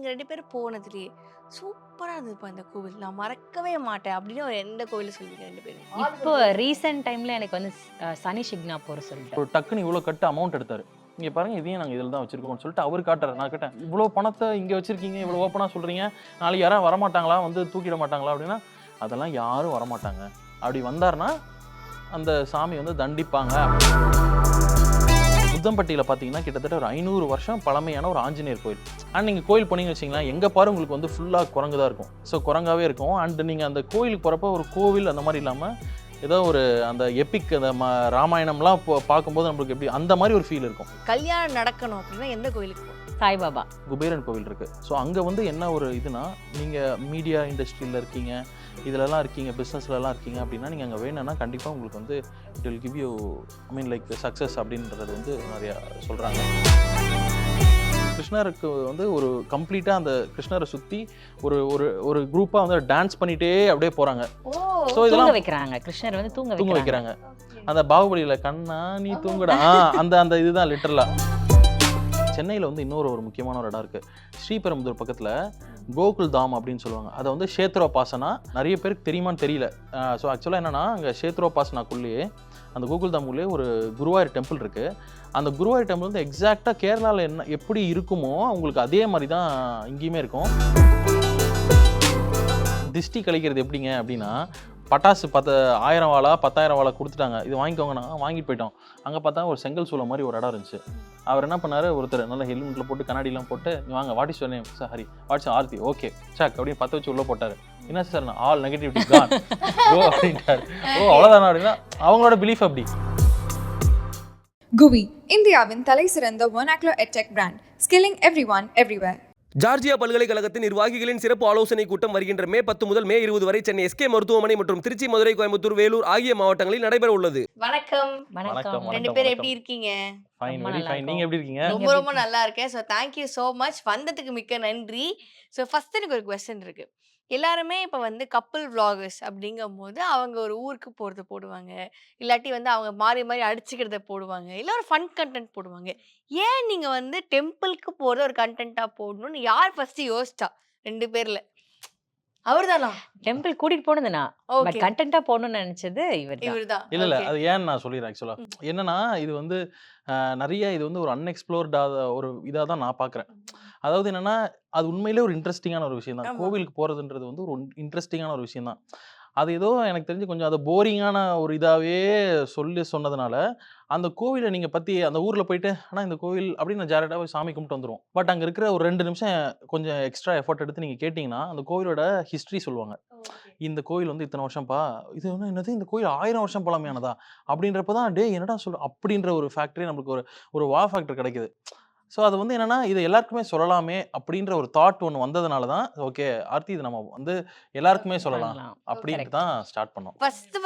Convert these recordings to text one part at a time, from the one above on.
நீங்க 2 பேரும் போனதுலயே, சூப்பரா இருந்ததுப்பா இந்த கோவில். நான் மறக்கவே மாட்டேன் அப்படின்னு ஒரு எந்த கோவில சொல்லுவீங்க 2 பேரும்? இப்போ ரீசென்ட் டைம்ல எனக்கு வந்து சனி ஷிக்னாபூர் சொல்லிட்டு. ஒரு டக்குன்னு இவ்வளோ கட்டு அமௌண்ட் எடுத்தாரு. இங்க பாருங்க இதையும் நாங்க இதில தான் வச்சிருக்கோம்னு சொல்லிட்டு அவரு காட்டுறாரு. நான் கேட்டேன், "இவ்வளோ பணத்த இங்க வச்சிருக்கீங்க, இவ்வளோ ஓப்பனா சொல்றீங்க. நாளைக்கு யாராவது வரமாட்டாங்களா? வந்து தூக்கிட மாட்டாங்களா?" அப்படின்னா, "அதெல்லாம் யாரும் வரமாட்டாங்க. அப்படி வந்தாருன்னா, அந்த சாமி வந்து தண்டிப்பாங்க." புத்தம்பட்டியில பார்த்தீங்கன்னா, கிட்டத்தட்ட ஒரு 500 வருஷம் பழமையான ஒரு ஆஞ்சநேயர் கோயில். அண்ட் நீங்க கோயில் போனீங்கன்னு வச்சுக்கங்களேன், எங்க பாரு உங்களுக்கு வந்து ஃபுல்லா குரங்கு தான் இருக்கும். ஸோ குரங்காவே இருக்கும். அண்ட் நீங்க அந்த கோயிலுக்கு போறப்போ ஒரு கோவில் அந்த மாரி இல்லாம, ஏதோ ஒரு அந்த எபிக் அந்த ராமாயணம்லாம் பார்க்கும்போது நம்மளுக்கு எப்படி அந்த மாரி ஒரு ஃபீல் இருக்கும். கல்யாணம் நடக்கணும் அப்படின்னா எந்த கோயிலுக்கு போகணும்? சாய்பாபா. குபேரன் கோவில் இருக்கு. ஸோ அங்க வந்து என்ன ஒரு இதுனா, நீங்க மீடியா இண்டஸ்ட்ரியில இருக்கீங்க, இதுலலாம் இருக்கீங்க, பிஸ்னஸ்லலாம் இருக்கீங்க அப்படின்னா, நீங்க அங்க வேணும்னா கண்டிப்பா உங்களுக்கு வந்து it will give you like success அப்படின்றது வந்து நிறைய சொல்றாங்க. கிருஷ்ணருக்கு வந்து ஒரு கம்ப்ளீட்டா அந்த கிருஷ்ணரை சுத்தி ஒரு ஒரு ஒரு குரூப்பா வந்து டான்ஸ் பண்ணிட்டே அப்படியே போறாங்க. ஸோ தூங்க இதெல்லாம் வைக்கிறாங்க. கிருஷ்ணர் வந்து தூங்க தூங்க வைக்கிறாங்க. அந்த பாகுபலியில கண்ணா நீ தூங்குடா அந்த அந்த இதுதான் லிட்டரலா. சென்னையில் வந்து இன்னொரு ஒரு முக்கியமான ஒரு இடம் இருக்குது. ஸ்ரீபெரும்புதூர் பக்கத்தில் கோகுல் தாம் அப்படின்னு சொல்லுவாங்க. அதை வந்து க்ஷேத்ரோபாசனா நிறைய பேருக்கு தெரியுமான்னு தெரியல. ஸோ ஆக்சுவலாக என்னென்னா அங்கே க்ஷேத்ரோபாசனாக்குள்ளேயே அந்த கோகுல் தாமுக்குள்ளேயே ஒரு குருவாயூர் டெம்பிள் இருக்குது. அந்த குருவாயூர் டெம்பிள் வந்து எக்ஸாக்டாக கேரளாவில் என்ன எப்படி இருக்குமோ உங்களுக்கு அதே மாதிரி தான் இங்கேயுமே இருக்கும். திஷ்டி கழிக்கிறது எப்படிங்க அப்படின்னா, பட்டாசு 1000 வாழா 10,000 வாழா கொடுத்துட்டாங்க, இது வாங்கிக்கோங்கண்ணா வாங்கிட்டு போயிட்டோம். அங்கே பார்த்தா ஒரு செங்கல் சூளை மாதிரி ஒரு இடம் இருந்துச்சு. அவர் என்ன பண்ணார், ஒருத்தர் நல்ல ஹெல்மெட்டில் போட்டு கண்ணாடிலாம் போட்டு வாங்க what is your name sorry what's Aarthi okay சாக் அப்படின்னு 10 வச்சு உள்ளே போட்டார். என்ன சார் நான் ஆல் நெகட்டிவிட்டி கான் ஓ அப்படின்ட்டார். ஓ அவ்வளோதானா அப்படின்னா அவங்களோட பிலீஃப் அப்படி. GUI, இந்தியாவின் தலை சிறந்த vernacular edtech brand, skilling everyone everywhere. Georgia பல்கலைக்கழகத்தின் நிர்வாகிகளின் சிறப்பு ஆலோசனை கூட்டம் வருகின்ற மே 10 முதல் மே 20 வரை சென்னை எஸ்கே மருத்துவமனை மற்றும் திருச்சி, மதுரை, கோயம்புத்தூர், வேலூர் ஆகிய மாவட்டங்களில் நடைபெற உள்ளது. வணக்கம். வணக்கம். 2 பேரும் எப்படி இருக்கீங்க? Fine, very fine. நீங்க எப்படி இருக்கீங்க? ரொம்ப ரொம்ப நல்லா இருக்கேன். So thank you so much. வந்ததுக்கு மிக்க நன்றி. ஸோ ஃபர்ஸ்ட் எனக்கு ஒரு கொஸ்டின் இருக்கு. எல்லாருமே இப்போ வந்து கப்புள் vloggers அப்படிங்கும்போது அவங்க ஒரு ஊருக்கு போகிறது போடுவாங்க, இல்லாட்டி வந்து அவங்க மாறி மாறி அடிச்சுக்கிறத போடுவாங்க, இல்லை ஒரு ஃபன் கண்டென்ட் போடுவாங்க. ஏன் நீங்க வந்து டெம்பிளுக்கு போகிறத ஒரு கண்டென்ட்டாக போடணும்னு யார் ஃபர்ஸ்ட் யோசிச்சா 2 பேர்ல? அவர்தானா? டெம்பிள் கூட்டிட்டு போனது நான். பட் ஓகே, கண்டென்ட்டா போடணும்னு நினைச்சது இவர்தான். இவர்தான். இல்ல ஓகே. அது ஏன்னு நான் சொல்லிடுறேன். ஆக்சுவலா என்னன்னா இது வந்து நிறைய இது வந்து ஒரு அன்எக்ஸ்ப்ளோர்டாத ஒரு இதாக தான் நான் பார்க்குறேன். அதாவது என்னன்னா அது உண்மையிலே ஒரு இன்ட்ரெஸ்டிங்கான ஒரு விஷயம் தான். ஆமா. கோவிலுக்கு போகிறதுன்றது வந்து ஒரு இன்ட்ரெஸ்டிங்கான ஒரு விஷயம் தான். அது ஏதோ எனக்கு தெரிஞ்சு கொஞ்சம் அது போரிங்கான ஒரு இதாகவே சொன்னதுனால அந்த கோவிலை நீங்கள் பற்றி அந்த ஊரில் போயிட்டு ஆனால் இந்த கோவில் அப்படின்னு நான் டேரெக்டாக போய் சாமி கும்பிட்டு வந்துடுவோம். பட் அங்கே இருக்கிற ஒரு 2 நிமிஷம் கொஞ்சம் எக்ஸ்ட்ரா எஃபர்ட் எடுத்து நீங்கள் கேட்டிங்கன்னா அந்த கோவிலோட ஹிஸ்ட்ரி சொல்லுவாங்க. இந்த கோயில் வந்து இத்தனை வருஷம்ப்பா, இது வந்து என்னது இந்த கோயில் 1000 வருஷம் பழமையானதா அப்படின்றப்ப தான் டே என்னடா அப்படின்ற ஒரு ஃபேக்டரி நம்மளுக்கு ஒரு ஒரு வா ஃபேக்டர் கிடைக்குது. ஸோ அது வந்து என்னன்னா இதை எல்லாருக்குமே சொல்லலாமே அப்படின்ற ஒரு தாட் ஒன்று வந்ததுனால தான் ஓகே ஆர்த்தி இது நம்ம வந்து எல்லாருக்குமே சொல்லலாம் பண்ணலாம். அப்படின்ட்டு Correct. தான் ஸ்டார்ட் பண்ணோம்.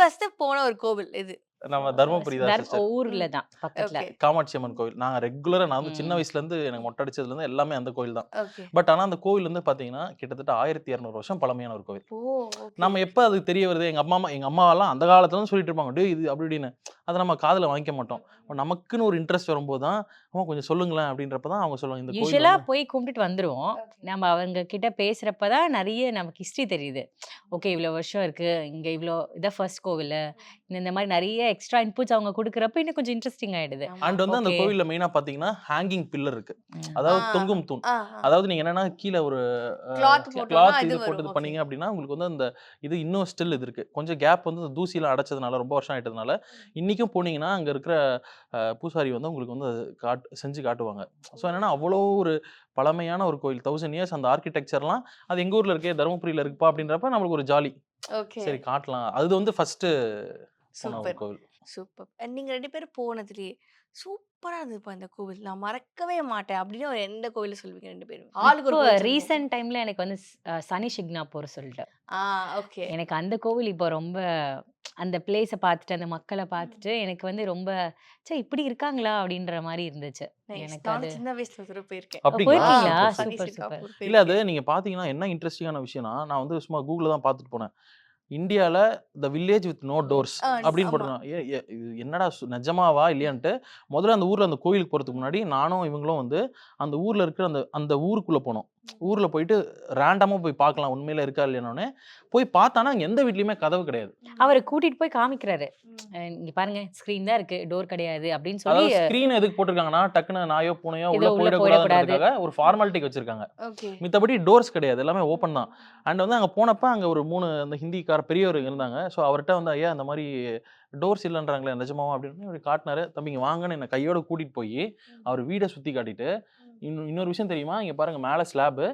ஃபர்ஸ்ட் போன ஒரு கோவில் இது. நம்ம தர்மபுரி தான் சிஸ்டர். ஊர்ல தான் பக்கத்துல. ஓகே, காமாட்சி அம்மன் கோவில். நாங்கள் ரெகுலராக நான் வந்து சின்ன ம். வயசுலேருந்து எனக்கு மொட்டை அடிச்சதுலேருந்து எல்லாமே அந்த கோயில் தான். ஓகே. பட் ஆனால் அந்த கோவில் வந்து பார்த்தீங்கன்னா கிட்டத்தட்ட 1200 வருஷம் பழமையான ஒரு கோவில். ஓ, ஓகே. நம்ம எப்போ அது தெரிய வருது, எங்கள் அம்மாவெல்லாம் அந்த காலத்துல தான் சொல்லிட்டு இருப்பாங்க, டே இது அப்படி இப்படின்னு. அதை நம்ம காதில் வாங்கிக்க மாட்டோம். நமக்குன்னு ஒரு இன்ட்ரெஸ்ட் வரும்போது தான் அம்மா கொஞ்சம் சொல்லுங்களேன் அப்படின்றப்ப தான் அவங்க சொல்லுவாங்க இந்த கோயில் யூஸ்வலா வந்து போய் கும்பிட்டுட்டு வந்துருவோம். நம்ம அவங்க கிட்ட பேசுறப்பதான் நிறைய நமக்கு ஹிஸ்டரி தெரியுது. ஓகே இவ்வளோ வருஷம் இருக்கு, இங்க இவ்வளோ இதான் ஃபர்ஸ்ட் கோவில், இந்த மாதிரி நிறைய எக்ஸ்ட்ரா இன்புட்ஸ் அவங்க கொடுக்குறப்ப இன்னும் கொஞ்சம் இன்ட்ரெஸ்டிங் ஆயிடுது. ஆமா. அண்ட் வந்து அந்த ஓகே. கோவில்ல மெயினாக பார்த்தீங்கன்னா ஹேங்கிங் பில்லர் இருக்கு. ம். அதாவது ஆ, தொங்கும் தூண். ஆ, ஆ. அதாவது நீங்க என்னன்னா கீழே ஒரு Cloth போட்டோம்னா கிளாத் இது இது வரும். போட்டு இது ஓகே. பண்ணீங்க அப்படின்னா உங்களுக்கு வந்து அந்த இது இன்னும் ஸ்டில் இது இருக்கு. கொஞ்சம் கேப் வந்து அந்த தூசியில அடைச்சதுனால ரொம்ப வருஷம் ஆயிட்டதுனால இன்னைக்கும் போனீங்கன்னா அங்க இருக்கிற பூசாரி வந்து உங்களுக்கு வந்து அது செஞ்சு காட்டுவாங்க. ஸோ என்னன்னா அவ்வளோ ஒரு பழமையான ஒரு கோயில் 1000 இயர்ஸ் அந்த ஆர்கிடெக்சர்லாம் அது எங்க ஊர்ல இருக்கே தருமபுரியில இருக்குப்பா அப்படின்றப்ப நம்மளுக்கு ஒரு ஜாலி. ஓகே. சரி காட்டலாம். அது வந்து ஃபர்ஸ்ட் போன ஒரு சூப்பர், கோவில். சூப்பர். நீங்க 2 பேரும் போனதுலயே, சூப்பரா இருந்ததுப்பா இந்த கோவில். நான் மறக்கவே மாட்டேன் அப்படின்னு ஒரு எந்த கோவில சொல்லுவீங்க 2 பேரும்? ஆளுக்கு ஒரு இப்போ கோவில் சொல்லுங்க. ரீசென்ட் டைம்ல எனக்கு வந்து சனி ஷிக்னாபூர் சொல்லிட்டு. ஆ, ஓகே. எனக்கு அந்த கோவில் இப்போ ரொம்ப அந்த பிளேஸை பார்த்துட்டு அந்த மக்களை பார்த்துட்டு எனக்கு வந்து ரொம்ப இப்படி இருக்காங்களா அப்படின்ற மாதிரி இருந்துச்சு. நைஸ். எனக்கு அது நானும் சின்ன வயசுல ஒரு தடவை போயிருக்கேன். அப்படிங்களா? போயிருக்கீங்களா? சூப்பர், சனி சூப்பர், சிங்காப்பூர் சூப்பர். இல்ல அது போயிருக்கேன். நீங்க பாத்தீங்கன்னா என்ன இன்ட்ரெஸ்டிங்கான விஷயம்னா, நான் வந்து சும்மா கூகுள்ல தான் பார்த்துட்டு போனேன். இந்தியால the village with no doors அப்படின்னு ஆமா. போட்டிருக்காங்க. இது என்னடா நிஜமாவா இல்லையான்ட்டு முதல்ல அந்த ஊர்ல அந்த கோயிலுக்கு போறதுக்கு முன்னாடி நானும் இவங்களும் வந்து அந்த ஊர்ல இருக்கிற அந்த அந்த ஊருக்குள்ள போனோம். ஊரில் போயிட்டு ரேண்டமாக போய் பார்க்கலாம் உண்மையில இருக்கா இல்லையானோடனே போய் பார்த்தானா அங்கே எந்த வீட்லேயுமே கதவு கிடையாது. அவரை கூட்டிட்டு போய் காமிக்கிறாரு. இங்க பாருங்க ஸ்க்ரீன் தான் இருக்கு, டோர் கிடையாது அப்படின்னு சொல்லி அதாவது ஸ்க்ரீன் எதுக்கு போட்டிருக்காங்கன்னா டக்குன்னு நாயோ பூனையோ இது உள்ள உள்ள போயிடக்கூடாதுன்றதுக்காக ஒரு ஃபார்மாலிட்டிக்கு வச்சிருக்காங்க. ஓகே. மித்தபடி டோர்ஸ் கிடையாது, எல்லாமே ஓப்பன் தான். அண்ட் வந்து அங்கே போனப்ப அங்கே ஒரு 3 அந்த ஹிந்திக்கார பெரியவர் இருந்தாங்க. ஸோ அவர்கிட்ட வந்து ஐயா அந்த மாதிரி டோர்ஸ் இல்லைன்றாங்களே நிஜமாவா அப்படின்னு இவர் காட்டினாரு. தம்பிங்க வாங்கன்னு என்னை கையோட கூட்டிட்டு போய் அவர் வீடை சுற்றி காட்டிட்டு இன்னொரு விஷயம் தெரியுமா, இங்கே பாருங்க மேலே ஸ்லாபு,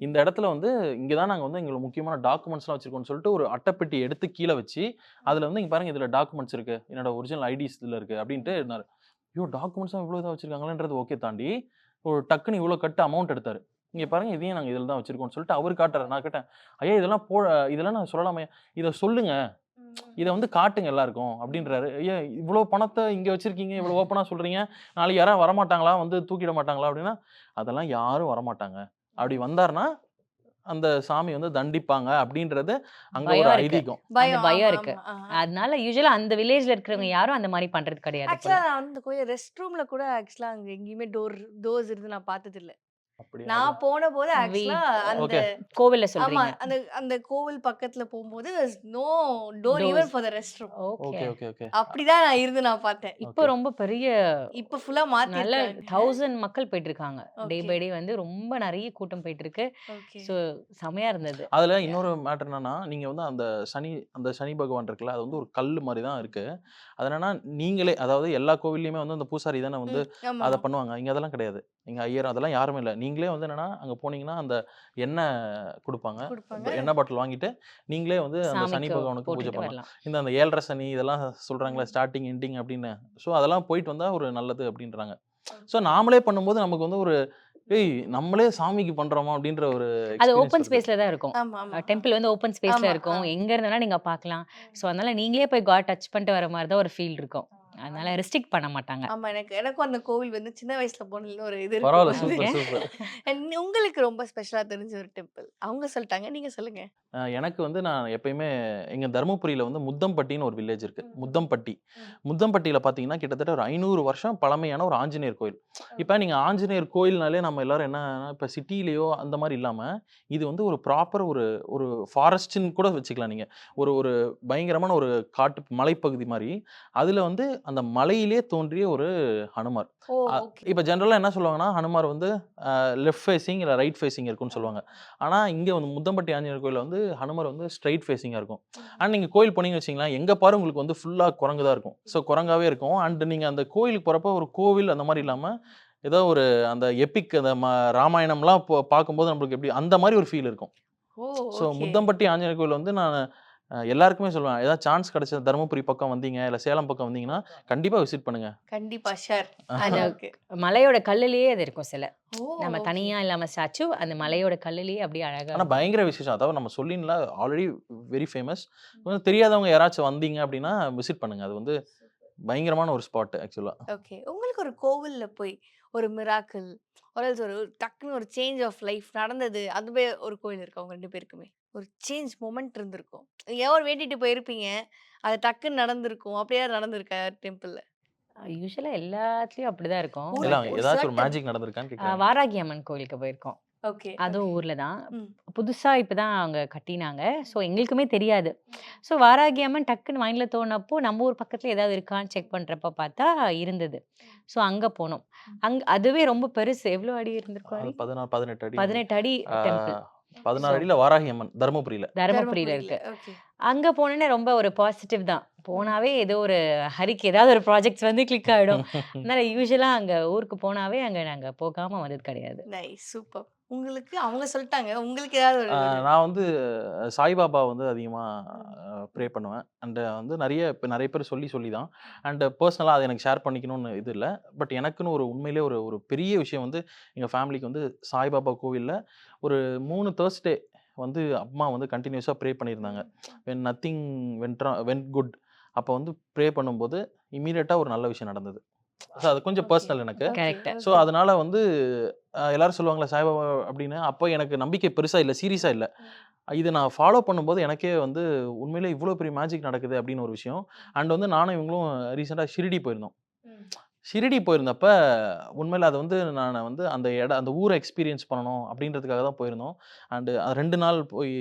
இந்த இடத்துல வந்து இங்கே தான் நாங்கள் வந்து எங்களோட முக்கியமான டாக்குமெண்ட்ஸ்லாம் வச்சிருக்கோம்னு சொல்லிட்டு ஒரு அட்டைப்பெட்டி எடுத்து கீழே வச்சு அதில் வந்து இங்கே பாருங்க இதில் டாக்குமெண்ட்ஸ் இருக்கு, என்னோட ஒரிஜினல் ஐடிஸ் இதில் இருக்கு அப்படின்ட்டு இருந்தார். ஐயோ டாக்குமெண்ட்ஸும் இவ்வளோ இதாக வச்சிருக்காங்களேன்றது ஓகே தாண்டி ஒரு டக்குன்னு இவ்வளோ கட்டு அமௌண்ட் எடுத்தார். இங்கே பாருங்க இதையும் நாங்கள் இதில் தான் வச்சிருக்கோம்னு சொல்லிட்டு அவர் காட்டுறாரு. நான் கேட்டேன் ஐயா இதெல்லாம் நான் சொல்லலாமே, இதை சொல்லுங்க, இதை வந்து காட்டுங்க எல்லாருக்கும் அப்படின்றாரு. ஐயா இவ்வளோ பணத்தை இங்கே வச்சிருக்கீங்க, இவ்வளோ ஓப்பனாக சொல்றீங்க, நாளைக்கு யாரும் வரமாட்டாங்களா, வந்து தூக்கிட மாட்டாங்களா அப்படின்னா, அதெல்லாம் யாரும் வரமாட்டாங்க, அப்படி வந்தாருன்னா அந்த சாமி வந்து தண்டிப்பாங்க அப்படின்றது அங்க ஒரு பயம் இருக்கு. ஐதீகம். அந்த பயம் ஆமா, இருக்கு. ஆமா. அதனால யூசுவலா அந்த வில்லேஜ்ல இருக்கிறவங்க யாரும் அந்த மாதிரி பண்றது கிடையாது போல. ஆக்சுவலா நான் வந்து கோயில் ரெஸ்ட் ரூம்ல கூட ஆக்சுவலா அங்க எங்கேயுமே டோர்ஸ் இருந்து நான் பார்த்தது இல்ல. அப்படியா? நான் போன போது ஆக்சுவலா அந்த ஓகே. கோவில்ல ஆமா சொல்றீங்க. அந்த அந்த கோவில் பக்கத்துல போகும்போது no door Doors. Even for the rest room. Okay okay. Okay okay. அப்படிதான் நான் இருந்து நான் பார்த்தேன். இப்போ ரொம்ப பெரிய இப்ப ஃபுல்லா மாத்தி நல்ல இருக்காங்க. 1000 மக்கள் போயிட்டு இருக்காங்க. டே Okay. பை டே வந்து ரொம்ப நிறைய கூட்டம் போயிட்டு இருக்கு. ஓகே. ஸோ செமையா இருந்தது. அதுல இன்னொரு மேட்டர் என்னன்னா, நீங்க வந்து அந்த சனி பகவான் இருக்குல்ல, அது வந்து ஒரு கல் மாதிரி தான் இருக்கு. அது என்னன்னா நீங்களே, அதாவது எல்லா கோவில்லையுமே வந்து அந்த பூசாரி தானே வந்து ஆமா. அதை பண்ணுவாங்க. இங்க அதெல்லாம் கிடையாது. இங்க ஐயர் அதெல்லாம் யாருமே இல்லை. நீங்களே வந்து என்னன்னா அங்க போனீங்கன்னா அந்த எண்ணெய் கொடுப்பாங்க. கொடுப்பாங்க. எண்ணெய் பாட்டில் வாங்கிட்டு நீங்களே வந்து அந்த சனி சாமிக்கு பகவானுக்கு பூஜை போட்டுட்டு பண்ணலாம். வரலாம். அந்த 7:30 சனி இதெல்லாம் சொல்றாங்களே, ஸ்டார்டிங் எண்டிங் அப்படின்னு. ஸோ அதெல்லாம் போயிட்டு வந்தா ஒரு நல்லது அப்படின்றாங்க. ஸோ நாமளே பண்ணும்போது நமக்கு வந்து ஒரு நம்மளே சாமிக்கு பண்றோமா அப்படின்ற ஒரு அது எக்ஸ்பீரியன்ஸ் ஓப்பன் வருது. ஸ்பேஸ்ல தான் இருக்கும். ஆமா ஆமா. டெம்பிள் வந்து ஓப்பன் ஸ்பேஸ்ல ஆமா, இருக்கும். ஆ. எங்க இருந்தாலும் நீங்க பார்க்கலாம். ஸோ அதனால நீங்களே போய் காட் டச் பண்ணிட்டு வர மாதிரி தான் ஒரு ஃபீல் இருக்கும். அதனால ரெஸ்ட்ரிக்ட் பண்ண மாட்டாங்க. ஆமா எனக்கும் அந்த கோவில் வந்து சின்ன வயசுல போனதுல ஒரு இது பரவாயில்ல, இருக்கு. Super super. உங்களுக்கு ரொம்ப ஸ்பெஷலா தெரிஞ்ச ஒரு டெம்பிள் அவங்க சொல்லிட்டாங்க, நீங்க சொல்லுங்க. எனக்கு வந்து நான் எப்பயுமே எங்க தருமபுரியில வந்து முத்தம்பட்டின்னு ஒரு வில்லேஜ் இருக்கு. முத்தம்பட்டி. முத்தம்பட்டியில பார்த்தீங்கன்னா கிட்டத்தட்ட ஒரு 500 வருஷம் பழமையான ஒரு ஆஞ்சநேயர் கோயில். இப்போ நீங்க ஆஞ்சநேயர் கோயில்னாலே நம்ம எல்லாரும் என்ன, இப்போ சிட்டிலேயோ அந்த மாதிரி இல்லாம இது வந்து ஒரு ப்ராப்பர் ஒரு ஒரு ஃபாரஸ்ட்னு கூட வச்சுக்கலாம் நீங்க. ஒரு ஒரு பயங்கரமான ஒரு காட்டு மலைப்பகுதி மாதிரி. அதுல வந்து அந்த மலையிலே தோன்றிய ஒரு ஹனுமார். ஓ ஓகே. இப்போ ஜென்ரலா என்ன சொல்லுவாங்கன்னா, ஹனுமார் வந்து லெஃப்ட் ஃபேசிங் இல்ல ரைட் ஃபேசிங் இருக்கும்னு சொல்லுவாங்க. ஆனா இங்க வந்து முத்தம்பட்டி ஆஞ்சநேயர் கோயில்ல வந்து ஹனுமார் வந்து ஸ்ட்ரைட் ஃபேசிங்கா இருக்கும். அண்ட் நீங்க கோயில் போனீங்கன்னு வச்சுங்களேன், எங்க பாரு உங்களுக்கு வந்து ஃபுல்லா குரங்கு தான் இருக்கும். ஸோ குரங்காவே இருக்கும். அண்ட் நீங்க அந்த கோயிலுக்கு போறப்ப ஒரு கோவில் அந்த மாதிரி இல்லாம ஏதோ ஒரு அந்த எபிக் அந்த ராமாயணம்லாம் பார்க்கும்போது நம்மளுக்கு எப்படி அந்த மாதிரி ஒரு ஃபீல் இருக்கும். ஓ ஸோ ஓகே. முத்தம்பட்டி ஆஞ்சநேயர் கோயில் வந்து நான் எல்லாருக்குமே சொல்லுவேன், ஏதாவது சான்ஸ் கிடைச்ச தருமபுரி பக்கம் வந்தீங்க இல்ல சேலம் பக்கம் வந்தீங்கன்னா கண்டிப்பா விசிட் பண்ணுங்க. கண்டிப்பா ஷேர். அந்த ஓகே. மலையோட கல்லுலயே அது இருக்கும் சில. ஓ நம்ம ஓகே. தனியா இல்லாம ஸ்டாச்சு அந்த மலையோட கல்லுலயே அப்படியே அழகா ஆனா இருக்கும். பயங்கர விசேஷம். அதாவது நம்ம சொல்லின்ல ஆல்ரெடி வெரி ஃபேமஸ். தெரியாதவங்க யாராச்சும் வந்தீங்க அப்படின்னா விசிட் பண்ணுங்க. அது வந்து பயங்கரமான ஒரு ஸ்பாட் ஆக்சுவலா. ஓகே. உங்களுக்கு ஒரு கோவில்ல போய் ஒரு மிராக்கிள் ஒரு டக்குன்னு ஒரு சேஞ்ச் ஆஃப் லைஃப் நடந்தது. அதுவே ஒரு கோயில் இருக்கு அவங்க 2 பேருக்குமே. ஒரு சேஞ்ச் மொமெண்ட் இருந்திருக்கும். நீங்க ஒரு வேண்டிட்டு போயிருப்பீங்க. அது டக்குன்னு நடந்திருக்கும். அப்படியே நடந்திருக்கா டெம்பிள்ல? யூசுவலா எல்லாத்துலயும் அப்படிதான் இருக்கும். ஒரு இல்ல ஒரு ஏதாச்சும் ஒரு certain மேஜிக் நடந்திருக்கான்னு கேக்குறாங்க. வாராகி அம்மன் கோயிலுக்கு போயிருக்கோம். ஓகே. அதுவும் ஊர்ல தான். ம். புதுசா இப்பதான் அவங்க கட்டினாங்க. ஸோ எங்களுக்குமே தெரியாது. ஸோ வாராகி அம்மன் டக்குன்னு மைண்ட்ல தோணுனப்போ நம்ம ஊர் பக்கத்துல ஏதாவது இருக்கான்னு செக் பண்றப்ப பார்த்தா இருந்தது. ஸோ அங்க போனோம். அதுவே ரொம்ப பெருசு. எவ்வளோ அடி இருந்திருக்கும் அது அடி? 16 18 அடி. 18 அடி டெம்பிள். 16 அடியில வாராகி அம்மன் தருமபுரியில. தருமபுரியில இருக்கு. ஓகே. அங்க போனோனே ரொம்ப ஒரு பாசிட்டிவ் தான். போனாவே ஏதோ ஒரு ஹரிக்கு ஏதாவது ஒரு ப்ராஜெக்ட்ஸ் வந்து கிளிக் ஆயிடும். அதனால யூசுவலா அங்க ஊருக்கு போனாவே அங்க நாங்க போகாம வந்தது கிடையாது. Nice super. உங்களுக்கு அவங்க சொல்லிட்டாங்க. உங்களுக்கு ஏதாவது ஒரு நான் வந்து சாய்பாபா வந்து அதிகமா ப்ரே பண்ணுவேன். அண்ட் வந்து நிறைய பேர் சொல்லி தான். அண்ட் பர்சனலா அதை எனக்கு ஷேர் பண்ணிக்கணும்னு இது இல்ல. பட் எனக்குன்னு ஒரு உண்மையிலே ஒரு பெரிய விஷயம் வந்து எங்க ஃபேமிலிக்கு வந்து சாய்பாபா கோவில்ல ஒரு 3 தேர்ஸ்டே வந்து அம்மா வந்து கண்டினியூஸா ப்ரே பண்ணியிருந்தாங்க. When nothing vent good. அப்போ வந்து ப்ரே பண்ணும்போது இம்மீடியட்டா ஒரு நல்ல விஷயம் நடந்தது. ஸோ அது கொஞ்சம் பர்சனல் எனக்கு. Correct. ஸோ அதனால வந்து எல்லாரும் சொல்லுவாங்களே சாய்பாபா அப்படின்னு. அப்போ எனக்கு நம்பிக்கை பெருசா இல்லை, சீரியஸா இல்லை. இதை நான் ஃபாலோ பண்ணும்போது எனக்கே வந்து உண்மையிலே இவ்வளோ பெரிய மேஜிக் நடக்குது அப்படின்னு ஒரு விஷயம். அண்ட் வந்து நானும் இவங்களும் ரீசெண்டாக ஷிரிடி போயிருந்தோம். ஷிரடி போயிருந்தப்ப உண்மையில அது வந்து நான் வந்து அந்த ஊரை எக்ஸ்பீரியன்ஸ் பண்ணணும் அப்படின்றதுக்காக தான் போயிருந்தோம். அண்டு 2 நாள் போய்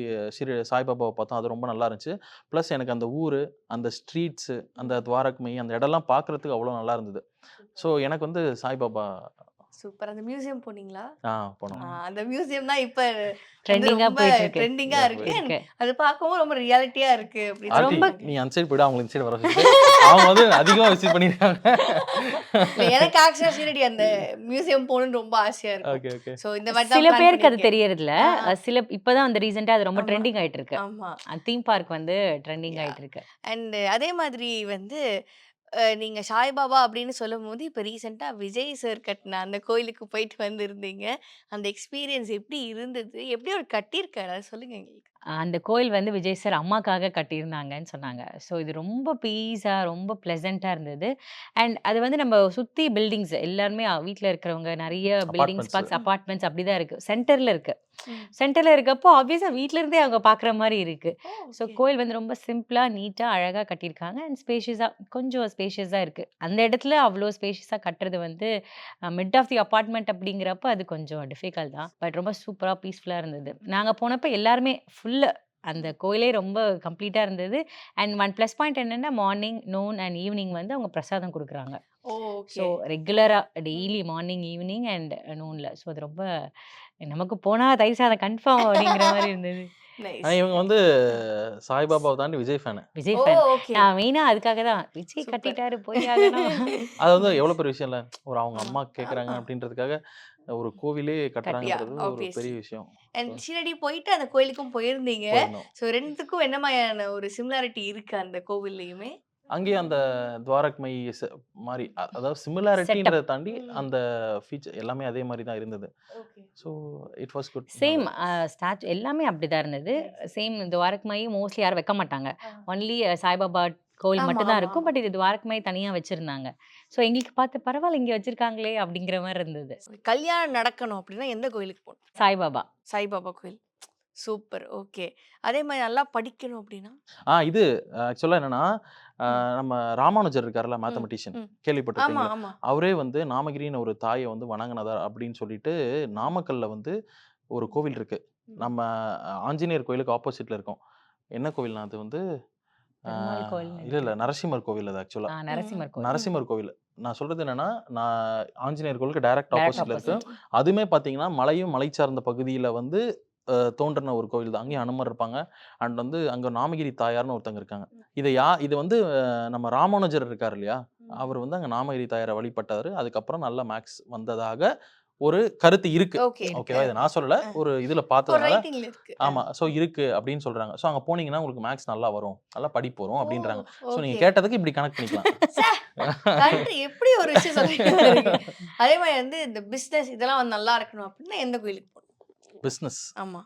சாய்பாபாவை பார்த்தோம். அது ரொம்ப நல்லா இருந்துச்சு. ப்ளஸ் எனக்கு அந்த ஊரு, அந்த ஸ்ட்ரீட்ஸு, அந்த துவாரக்மயி அந்த இடம்லாம் பார்க்குறதுக்கு அவ்வளோ நல்லா இருந்தது. ஸோ எனக்கு வந்து சாய்பாபா சூப்பர். அந்த மியூசியம் போனீங்களா? போனோம். அந்த மியூசியம் தான் இப்ப ட்ரெண்டிங்கா ரொம்ப போயிட்டு இருக்கு. ட்ரெண்டிங்கா இருக்கு. இருக்கு. அது பார்க்கவும் ரொம்ப ரியாலிட்டியா இருக்கு அப்படின்னு ஆர்த்தி, ரொம்ப சொல்றாங்க. நீ அந்த சைடு போயிடு, அவங்களுக்கு இந்த சைடு வர சொல்லு. அவங்க வந்து அதிகமா விசிட் பண்ணிருக்காங்க. இல்ல, எனக்கு ஆக்சுவலா ஷீரடி அந்த மியூசியம் போகணும்னு ரொம்ப ஆசையா இருக்கும். Okay, okay. சோ இந்த மாதிரி தான் சில பிளான் பேருக்கு அது பண்ணிருக்கேன். தெரியறதில்ல. ஆ. சில இப்பதான் வந்து ரீசெண்டா அது ரொம்ப ஆமா. ட்ரெண்டிங் ஆயிட்டு இருக்கு. ஆமா. தீம் பார்க் வந்து ட்ரெண்டிங் யா. ஆயிட்டு இருக்கு. அண்ட் அதே மாதிரி வந்து நீங்க சாய்பாபா அப்படின்னு சொல்லும்போது, இப்ப ரீசென்ட்டா விஜய் சார் கட்டுன அந்த கோயிலுக்கு போயிட்டு வந்திருந்தீங்க. அந்த எக்ஸ்பீரியன்ஸ் எப்படி இருந்தது? எப்படி அவரு கட்டியிருக்காரு? அத சொல்லுங்க எங்களுக்கு. அந்த கோயில் வந்து விஜய் சார் அம்மாக்காக கட்டியிருந்தாங்கன்னு சொன்னாங்க. ஸோ இது ரொம்ப பீஸா, ரொம்ப ப்ளசன்ட்டா இருந்தது. அண்ட் அது வந்து நம்ம சுத்தி பில்டிங்ஸ் எல்லாருமே வீட்ல இருக்கிறவங்க நெறைய பில்டிங்ஸ் அபார்ட்மெண்ட்ஸ். அபார்ட்மெண்ட்ஸ் அப்படிதான் இருக்கு. சென்டர்ல இருக்கு. ம். சென்டர்ல இருக்கப்போ ஆப்வியஸா வீட்ல இருந்தே அவங்க பார்க்குற மாரி இருக்கு. ஓ! So okay. கோயில் வந்து ரொம்ப சிம்பிளா, நீட்டா, அழகா கட்டியிருக்காங்க. அண்ட் ஸ்பேஷியஸா கொஞ்சம் ஸ்பேஷியஸா இருக்கு. அந்த இடத்துல அவ்ளோ ஸ்பேஷியஸா கட்டுறது வந்து மிட் ஆஃப் தி அபார்ட்மெண்ட் அப்படிங்கிறப்ப அது கொஞ்சம் டிஃபிகல்ட் தான். பட் ரொம்ப சூப்பரா, பீஸ்ஃபுல்லா இருந்தது. நாங்க போனப்ப எல்லாருமே ஃபுல்லா அந்த கோயிலே ரொம்ப கம்ப்ளீட்டா இருந்தது. அண்ட் ஒன் ப்ளஸ் பாயிண்ட் என்னன்னா, மார்னிங், நூன் அண்ட் ஈவினிங் வந்து அவங்க பிரசாதம் குடுக்குறாங்க. ஓ! ஸோ ஓகே. ரெகுலரா டெய்லி மார்னிங், ஈவினிங் அண்ட் நூன்ல. ஸோ அது ரொம்ப நமக்கு போனா தயிர் சாதம் கன்ஃபார்ம் அப்படிங்கிற மாரி இருந்தது. நைஸ். இவங்க வந்து சாய்பாபாவை தாண்டி விஜய் ஃபேனு. விஜய் ஓ! ஃபேன். ஓகே. நான் மெயினா அதுக்காக தான். விஜய் சூப்பர். கட்டிட்டாரு போய் ஆகணும். அது வந்து எவ்வளோ பெரிய விஷயம் இல்ல. அவங்க ஆமா. அம்மா கேட்குறாங்க அப்படின்றதுக்காக ஒரு கோவிலே யா, கட்டுறாங்கன்றது ஒரு பெரிய ஆப்வியஸ்லி. விஷயம். அண்ட் ஷீரடி போயிட்டு அந்த கோயிலுக்கும் போயிருந்தீங்க. போயிருந்தோம். ஸோ 2த்துக்கும் என்ன மாரியான ஒரு சிமிலாரிட்டி இருக்கு அந்த கோவில்லயுமே? அங்கேயே அந்த துவாரக்மயி மாரி அதாவது செட்டப். சிமிலாரிட்டின்றத தாண்டி ம். அந்த ஃபீச்சர் எல்லாமே அதே மாரி தான் இருந்தது. Okay. So it was good. Same statue எல்லாமே அப்படிதான் இருந்தது. சேம் துவாரக்மயி மோஸ்ட்லி யாரும் வைக்க மாட்டாங்க. ஒன்லி சாய்பாபா கோவில் ஆமா, மட்டும் தான் ஆமா, இருக்கும். ஆமா. பட் இது துவாரக்மயி தனியா வச்சிருந்தாங்க. ஸோ எங்களுக்கு பார்த்து பரவாயில்ல இங்க வச்சிருக்காங்களே அப்படிங்கிற மாரி இருந்தது. கல்யாணம் நடக்கணும் அப்படின்னா எந்த கோயிலுக்கு போணும்? சாய்பாபா. சாய்பாபா கோயில். சூப்பர். ஓகே. அதே மாரி நல்லா படிக்கணும் அப்படின்னா? இது ஆக்சுவலா என்னன்னா, ம். நம்ம ராமானுஜர் இருக்கார்ல ம். மேத்தமெட்டிஷியன் ம். ஆமா, கேள்விப்பட்டிருக்கீங்களா? ஆமா. அவரே வந்து நாமகிரின்னு ஒரு தாய வந்து வணங்குனதா அப்படின்னு சொல்லிட்டு, நாமக்கல்ல வந்து ஒரு கோவில் இருக்கு. ம். நம்ம ஆஞ்சநேயர் கோயிலுக்கு ஆப்போசிட்ல இருக்கும். என்ன கோவில்னா அது வந்து பெருமாள் கோயில் இல்ல நினைக்கிறேன். நரசிம்மர் கோவில் அது ஆக்சுவலா. நரசிம்மர் கோயில். நரசிம்மர் கோவில். நான் சொல்றது என்னன்னா, நான் ஆஞ்சநேயர் கோவிலுக்கு டைரக்ட் டைரக்ட் ஆப்போசிட்ல இருக்கு. ஆப்போசிட். அதுவுமே பார்த்தீங்கன்னா, மலையும் மலை சார்ந்த பகுதியில வந்து தோன்றின ஒரு கோவில் தான். அங்கேயும் அனுமர் இருப்பாங்க. அண்ட் வந்து அங்க நாமகிரி தாயார்ன்னு ஒருத்தங்க இருக்காங்க. இது வந்து நம்ம ராமானுஜர் இருக்காரு இல்லையா? அவர் வந்து அங்க நாமகிரி தாயார வழிபட்டாரு. அதுக்கப்புறம் நல்ல மேக்ஸ் வந்ததாக ஒரு கருத்து இருக்கு. ஓகே. ஓகேவா? இத நான் சொல்லல. ஒரு இதுல ஒரு பார்த்ததுனால ரைட்டிங்ல இருக்கு. ஆமா. ஸோ இருக்கு அப்படின்னு சொல்றாங்க. ஸோ அங்க போனீங்கன்னா உங்களுக்கு மேக்ஸ் நல்லா வரும். நல்லா படிப்பு வரும் ஓ! அப்படின்றாங்க. ஸோ நீங்க ஓகே. கேட்டதுக்கு இப்படி கனெக்ட் பண்ணிக்கலாம். கரெக்ட். எப்படி ஒரு விஷயம் சொல்றீங்க பாருங்க. அதே மாரி வந்து இந்த பிசினஸ் இதெல்லாம் வந்து நல்லா இருக்கணும் அப்படின்னா எந்த கோயிலுக்கு போணும்? பிசினஸ் ஆமா.